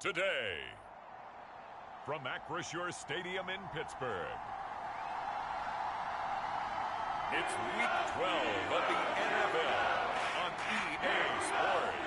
today. From Acrisure Stadium in Pittsburgh, it's Week 12 of the NFL on EA Sports.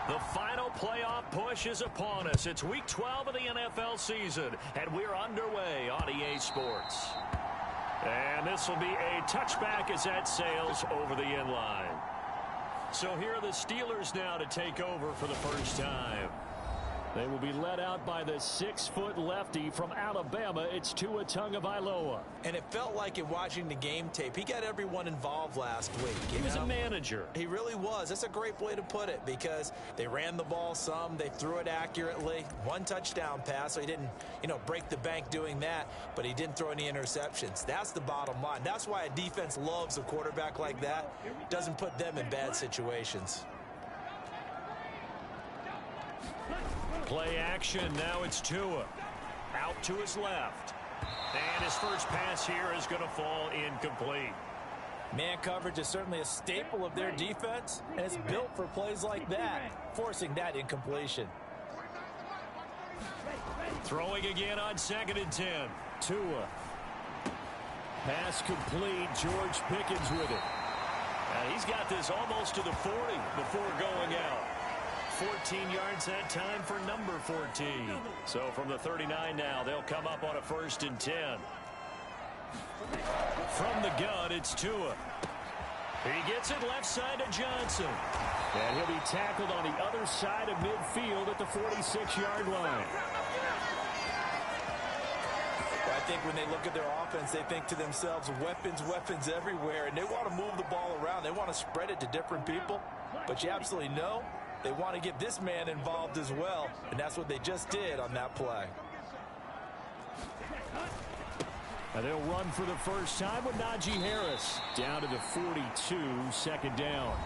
The final playoff push is upon us. It's Week 12 of the NFL season, and we're underway on EA Sports. And this will be a touchback as that sails over the end line. So here are the Steelers now to take over for the first time. They will be led out by the 6-foot lefty from Alabama. It's Tua Tagovailoa. And it felt like in watching the game tape, he got everyone involved last week. He was a manager. He really was. That's a great way to put it because they ran the ball some. They threw it accurately. One touchdown pass, so he didn't, break the bank doing that, but he didn't throw any interceptions. That's the bottom line. That's why a defense loves a quarterback like that. Doesn't put them in bad situations. Play action. Now it's Tua. Out to his left. And his first pass here is going to fall incomplete. Man coverage is certainly a staple of their defense, and it's built for plays like that, forcing that incompletion. Throwing again on 2nd and 10. Tua. Pass complete. George Pickens with it. And he's got this almost to the 40 before going out. 14 yards that time for number 14. So from the 39 now, they'll come up on a 1st and 10. From the gun, it's Tua. He gets it left side to Johnson. And he'll be tackled on the other side of midfield at the 46-yard line. Well, I think when they look at their offense, they think to themselves, weapons, weapons everywhere. And they want to move the ball around. They want to spread it to different people. But you absolutely know they want to get this man involved as well, and that's what they just did on that play. And they'll run for the first time with Najee Harris. Down to the 42, 2nd down.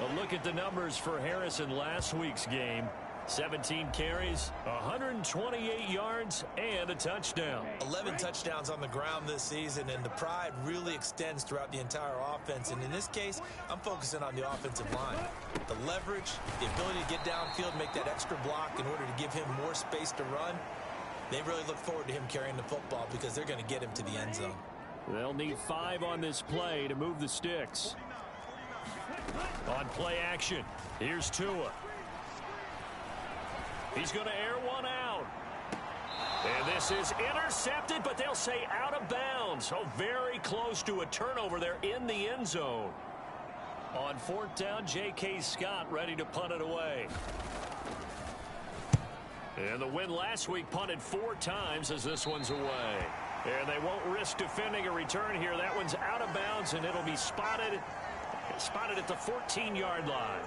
A look at the numbers for Harris in last week's game. 17 carries, 128 yards, and a touchdown. 11 touchdowns on the ground this season, and the pride really extends throughout the entire offense. And in this case, I'm focusing on the offensive line. The leverage, the ability to get downfield, make that extra block in order to give him more space to run. They really look forward to him carrying the football because they're going to get him to the end zone. They'll need 5 on this play to move the sticks. On play action, here's Tua. He's going to air one out. And this is intercepted, but they'll say out of bounds. So very close to a turnover there in the end zone. On 4th down, J.K. Scott ready to punt it away. And the win last week punted 4 times as this one's away. And they won't risk defending a return here. That one's out of bounds, and it'll be spotted at the 14-yard line.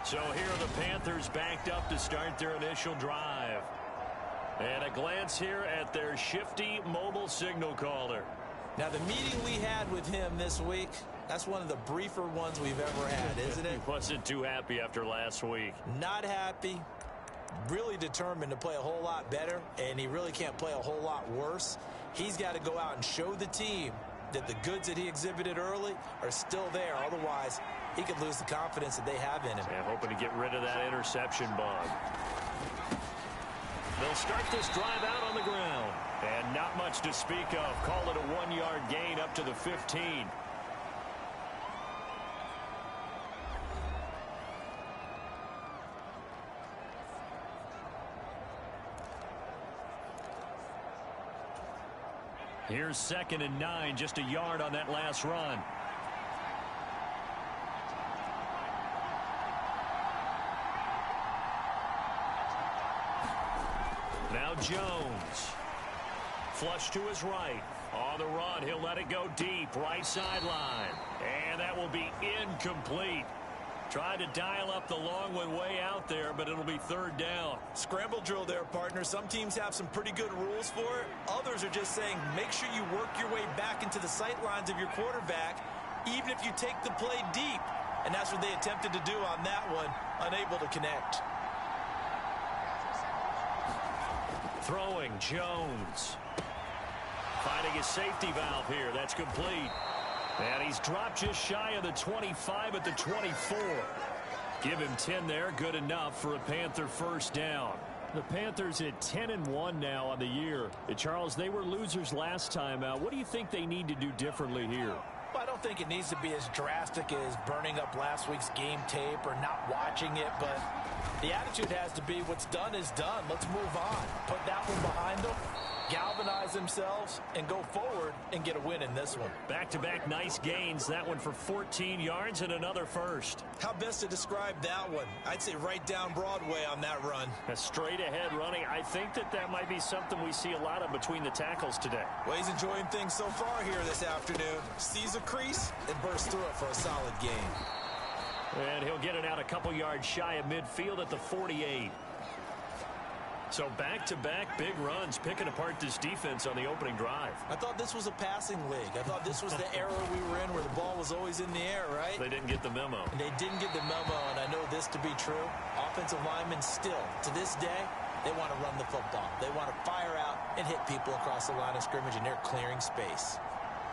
So here are the Panthers backed up to start their initial drive. And a glance here at their shifty mobile signal caller. Now, the meeting we had with him this week, that's one of the briefer ones we've ever had, isn't it? He wasn't too happy after last week. Not happy. Really determined to play a whole lot better, and he really can't play a whole lot worse. He's got to go out and show the team that the goods that he exhibited early are still there. Otherwise, he could lose the confidence that they have in him. And hoping to get rid of that interception bug. They'll start this drive out on the ground. And not much to speak of. Call it a 1-yard gain up to the 15. Here's 2nd and 9, just a yard on that last run. Now Jones. Flush to his right. On the run, he'll let it go deep, right sideline. And that will be incomplete. Tried to dial up the long one way out there, but it'll be third down. Scramble drill there, partner. Some teams have some pretty good rules for it. Others are just saying make sure you work your way back into the sight lines of your quarterback, even if you take the play deep. And that's what they attempted to do on that one, unable to connect. Throwing, Jones. Finding his safety valve here. That's complete. And he's dropped just shy of the 25 at the 24. Give him 10 there. Good enough for a Panther first down. The Panthers at 10-1 now on the year. Charles, they were losers last time out. What do you think they need to do differently here? Well, I don't think it needs to be as drastic as burning up last week's game tape or not watching it, but the attitude has to be what's done is done. Let's move on. Put that one behind them, galvanize themselves, and go forward and get a win in this one. Back-to-back nice gains. That one for 14 yards and another first. How best to describe that one? I'd say right down Broadway on that run. A straight-ahead running. I think that might be something we see a lot of between the tackles today. Well, he's enjoying things so far here this afternoon. Sees a crease and bursts through it for a solid gain. And he'll get it out a couple yards shy of midfield at the 48. So back-to-back big runs, picking apart this defense on the opening drive. I thought this was a passing league. I thought this was the era we were in where the ball was always in the air, right? They didn't get the memo. And they didn't get the memo, and I know this to be true. Offensive linemen still, to this day, they want to run the football. They want to fire out and hit people across the line of scrimmage, and they're clearing space.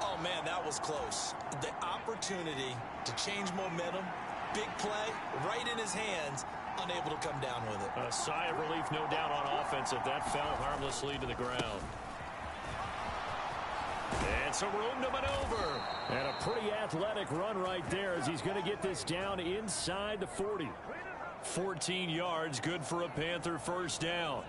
Oh, man, that was close. The opportunity to change momentum, big play, right in his hands, unable to come down with it. A sigh of relief, no doubt, on offense if that fell harmlessly to the ground. And some room to maneuver. And a pretty athletic run right there as he's going to get this down inside the 40. 14 yards, good for a Panther first down.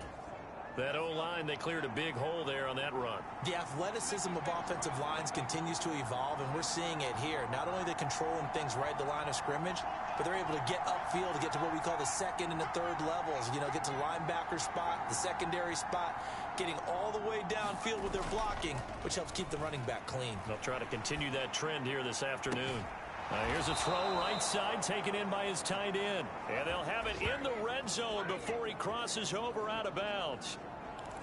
That O-line, they cleared a big hole there on that run. The athleticism of offensive lines continues to evolve, and we're seeing it here. Not only are they controlling things right at the line of scrimmage, but they're able to get upfield to get to what we call the second and the third levels. You know, get to linebacker spot, the secondary spot, getting all the way downfield with their blocking, which helps keep the running back clean. They'll try to continue that trend here this afternoon. Here's a throw right side, taken in by his tight end. And they'll have it in the red zone before he crosses over out of bounds.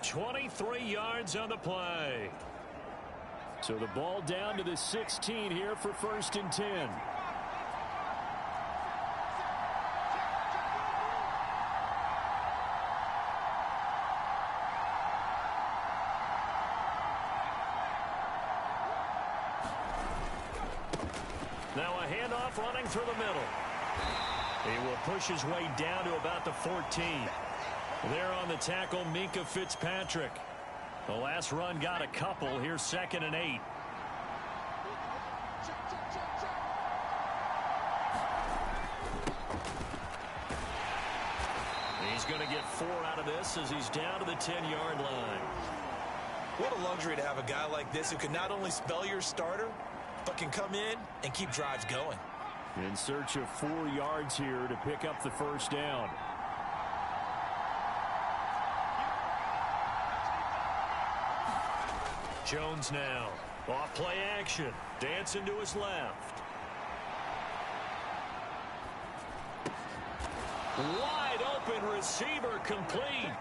23 yards on the play. So the ball down to the 16 here for 1st and 10. Now a handoff running through the middle. He will push his way down to about the 14. There on the tackle, Minkah Fitzpatrick. The last run got a couple. Here's 2nd and 8. He's going to get 4 out of this as he's down to the 10-yard line. What a luxury to have a guy like this who can not only spell your starter, but can come in and keep drives going. In search of 4 yards here to pick up the first down. Jones now. Off play action. Dancing to his left. Wide open receiver complete.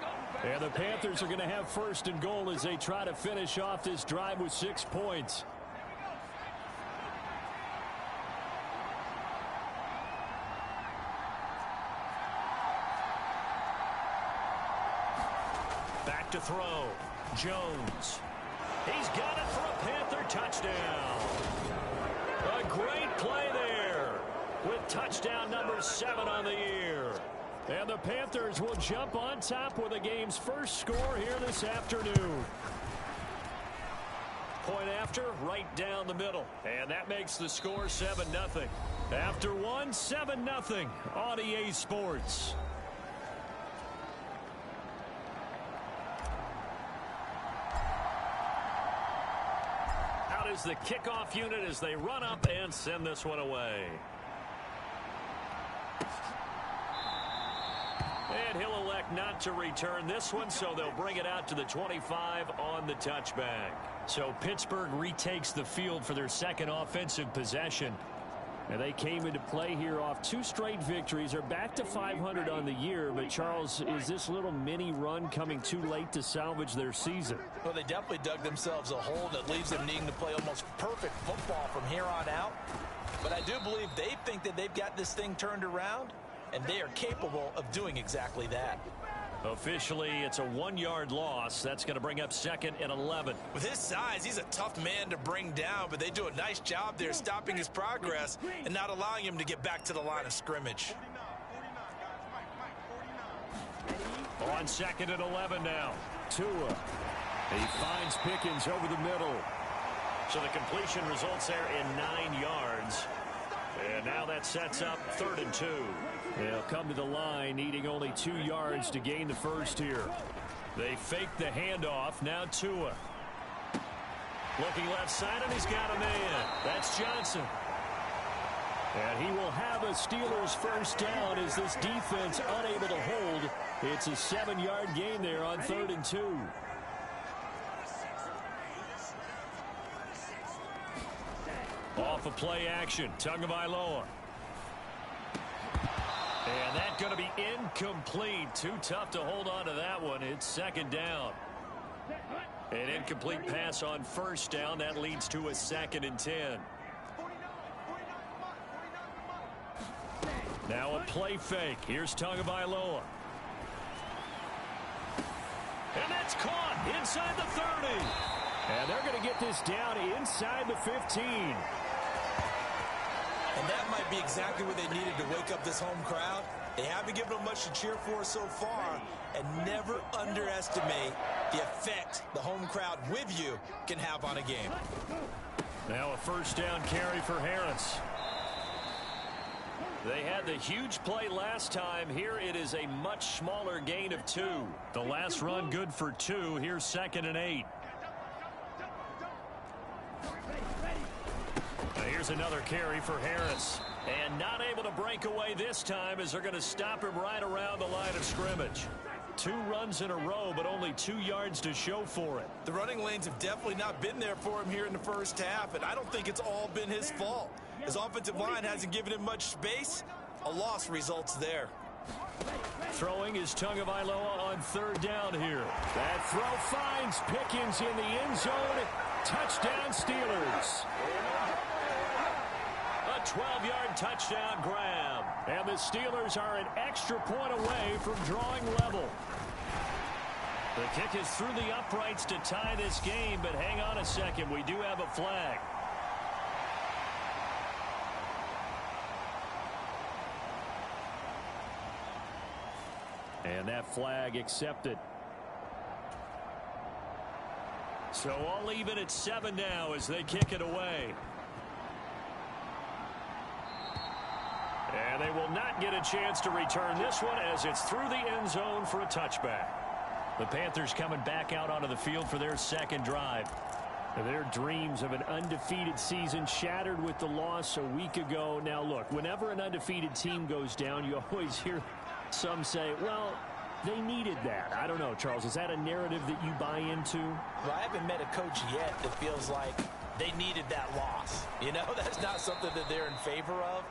And the Panthers are going to have 1st and goal as they try to finish off this drive with 6 points. Back to throw. Jones. He's got it for a Panther touchdown. A great play there with touchdown number 7 on the year. And the Panthers will jump on top with the game's first score here this afternoon. Point after, right down the middle. And that makes the score 7-0. After one, 7-0 on EA Sports. Is the kickoff unit as they run up and send this one away. And he'll elect not to return this one, so they'll bring it out to the 25 on the touchback. So Pittsburgh retakes the field for their second offensive possession. And they came into play here off 2 straight victories. They're back to 500 on the year. But, Charles, is this little mini run coming too late to salvage their season? Well, they definitely dug themselves a hole that leaves them needing to play almost perfect football from here on out. But I do believe they think that they've got this thing turned around, and they are capable of doing exactly that. Officially, it's a 1-yard loss. That's going to bring up 2nd and 11. With his size, he's a tough man to bring down, but they do a nice job there stopping his progress and not allowing him to get back to the line of scrimmage. On 2nd and 11 now. Tua. He finds Pickens over the middle. So the completion results there in 9 yards. And now that sets up 3rd and 2. They'll come to the line, needing only 2 yards to gain the first here. They fake the handoff. Now Tua. Looking left side, and he's got a man. That's Johnson. And he will have a Steelers first down as this defense unable to hold. It's a 7-yard gain there on 3rd and 2. Off of play action. Tagovailoa. And that's going to be incomplete. Too tough to hold on to that one. It's 2nd down. An incomplete pass on 1st down. That leads to a 2nd and 10. Now a play fake. Here's Tagovailoa. And that's caught inside the 30. And they're going to get this down inside the 15. And that might be exactly what they needed to wake up this home crowd. They haven't given them much to cheer for so far. And never underestimate the effect the home crowd with you can have on a game. Now a 1st down carry for Harris. They had the huge play last time. Here it is a much smaller gain of 2. The last run good for 2. Here's 2nd and 8. Here's another carry for Harris. And not able to break away this time as they're going to stop him right around the line of scrimmage. 2 runs in a row, but only 2 yards to show for it. The running lanes have definitely not been there for him here in the first half, and I don't think it's all been his fault. His offensive line hasn't given him much space. A loss results there. Throwing is Tagovailoa on 3rd down here. That throw finds Pickens in the end zone. Touchdown Steelers. A 12-yard touchdown grab. And the Steelers are an extra point away from drawing level. The kick is through the uprights to tie this game, but hang on a second. We do have a flag. And that flag accepted. So I'll leave it at 7 now as they kick it away. And they will not get a chance to return this one as it's through the end zone for a touchback. The Panthers coming back out onto the field for their 2nd drive. Their dreams of an undefeated season shattered with the loss a week ago. Now, look, whenever an undefeated team goes down, you always hear some say, well, they needed that. I don't know, Charles. Is that a narrative that you buy into? Well, I haven't met a coach yet that feels like they needed that loss. You know, that's not something that they're in favor of.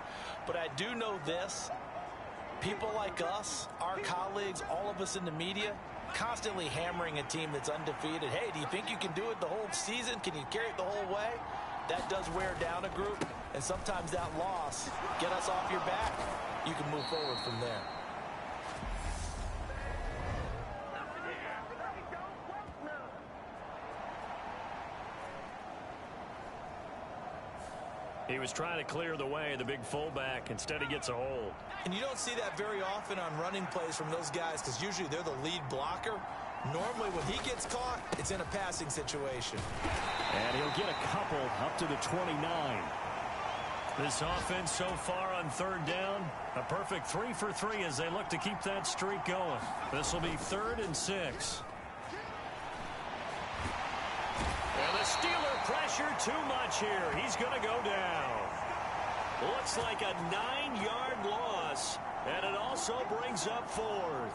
But I do know this. People like us, our colleagues, all of us in the media, constantly hammering a team that's undefeated. Hey, do you think you can do it the whole season? Can you carry it the whole way? That does wear down a group. And sometimes that loss, get us off your back, you can move forward from there. He was trying to clear the way, the big fullback. Instead, he gets a hold. And you don't see that very often on running plays from those guys because usually they're the lead blocker. Normally, when he gets caught, it's in a passing situation. And he'll get a couple up to the 29. This offense so far on 3rd down, a perfect 3 for 3 as they look to keep that streak going. This will be 3rd and 6. And the Steeler pressure too much here. He's going to go down. Looks like a 9-yard loss, and it also brings up 4th.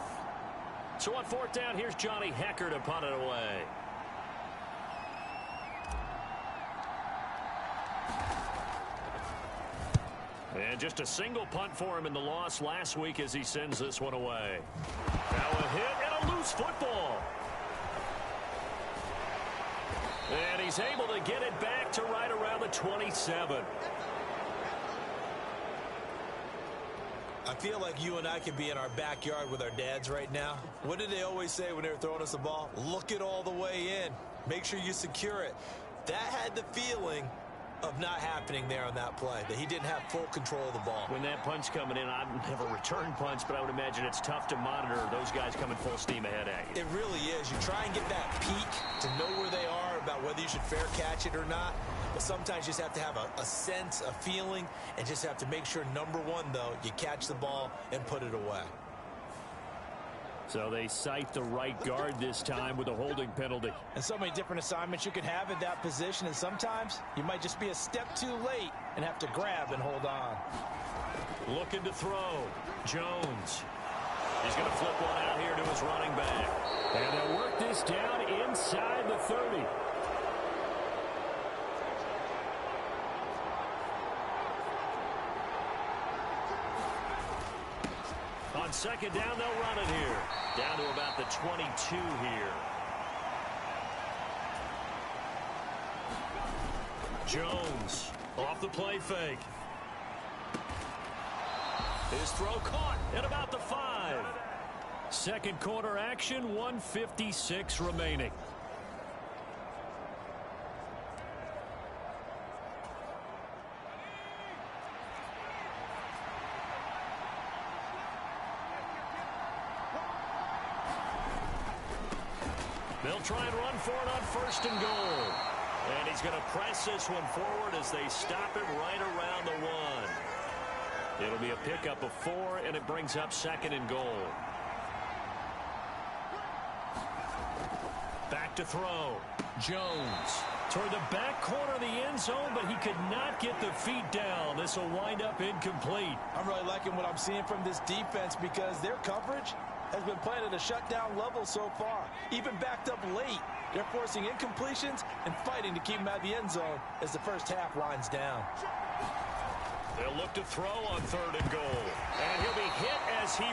So on 4th down, here's Johnny Hecker to punt it away. And just a single punt for him in the loss last week as he sends this one away. Now a hit and a loose football. And he's able to get it back to right around the 27. I feel like you and I could be in our backyard with our dads right now. What did they always say when they were throwing us the ball? Look it all the way in. Make sure you secure it. That had the feeling of not happening there on that play, that he didn't have full control of the ball. When that punch coming in, I've never returned punch, but I would imagine it's tough to monitor those guys coming full steam ahead at you. It really is. You try and get that peek to know where they are, about whether you should fair catch it or not. But sometimes you just have to have a sense, a feeling, and just have to make sure, number one, though, you catch the ball and put it away. So they cite the right guard this time with a holding penalty. And so many different assignments you could have at that position, and sometimes you might just be a step too late and have to grab and hold on. Looking to throw. Jones. He's going to flip one out here to his running back. And they'll work this down inside the 30. On second down, they'll run it here. Down to about the 22 here. Jones off the play fake. His throw caught at about the 5. Second quarter action, 1:56 remaining. They'll try and run for it on first and goal. And he's going to press this one forward as they stop him right around the 1. It'll be a pickup of 4, and it brings up second and goal. Back to throw. Jones toward the back corner of the end zone, but he could not get the feet down. This will wind up incomplete. I'm really liking what I'm seeing from this defense because their coverage has been played at a shutdown level so far. Even backed up late, they're forcing incompletions and fighting to keep them out of the end zone as the first half winds down. They'll look to throw on third and goal. And he'll be hit as he